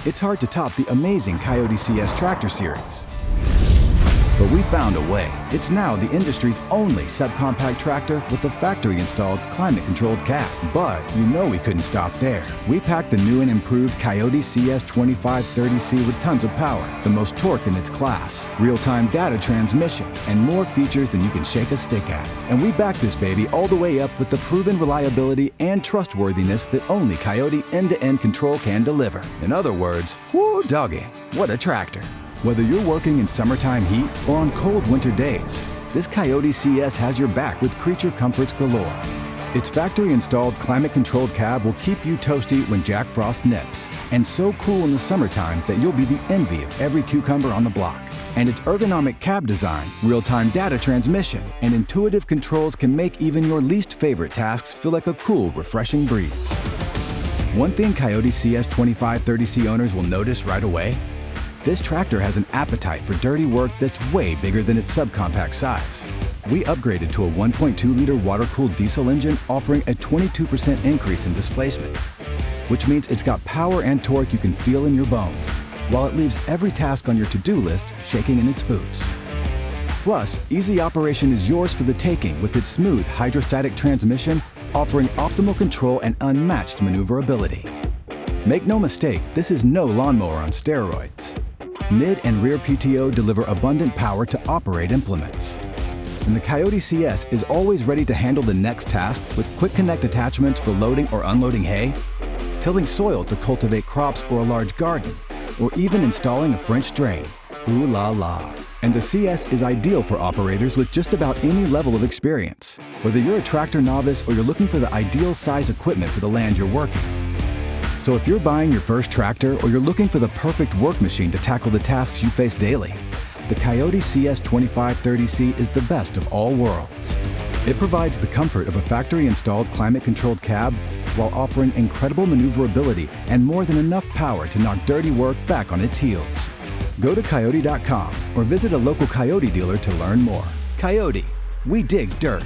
it's hard to top the amazing KIOTI CS tractor series. But we found a way. It's now the industry's only subcompact tractor with a factory-installed, climate-controlled cab. But you know we couldn't stop there. We packed the new and improved KIOTI CS2530HC with tons of power, the most torque in its class, real-time data transmission, and more features than you can shake a stick at. And we back this baby all the way up with the proven reliability and trustworthiness that only KIOTI end-to-end control can deliver. In other words, whoo doggy, what a tractor. Whether you're working in summertime heat or on cold winter days, this KIOTI CS has your back with creature comforts galore. Its factory-installed climate-controlled cab will keep you toasty when Jack Frost nips, and so cool in the summertime that you'll be the envy of every cucumber on the block. And its ergonomic cab design, real-time data transmission, and intuitive controls can make even your least favorite tasks feel like a cool, refreshing breeze. One thing KIOTI CS2530HC owners will notice right away: this tractor has an appetite for dirty work that's way bigger than its subcompact size. We upgraded to a 1.2-liter water-cooled diesel engine offering a 22% increase in displacement, which means it's got power and torque you can feel in your bones, while it leaves every task on your to-do list shaking in its boots. Plus, easy operation is yours for the taking with its smooth hydrostatic transmission offering optimal control and unmatched maneuverability. Make no mistake, this is no lawnmower on steroids. Mid and rear PTO deliver abundant power to operate implements. And the KIOTI CS is always ready to handle the next task with quick connect attachments for loading or unloading hay, tilling soil to cultivate crops or a large garden, or even installing a French drain. Ooh la la. And the CS is ideal for operators with just about any level of experience, whether you're a tractor novice or you're looking for the ideal size equipment for the land you're working. So if you're buying your first tractor or you're looking for the perfect work machine to tackle the tasks you face daily, the KIOTI CS2530HC is the best of all worlds. It provides the comfort of a factory-installed climate-controlled cab while offering incredible maneuverability and more than enough power to knock dirty work back on its heels. Go to KIOTI.com or visit a local KIOTI dealer to learn more. KIOTI, we dig dirt.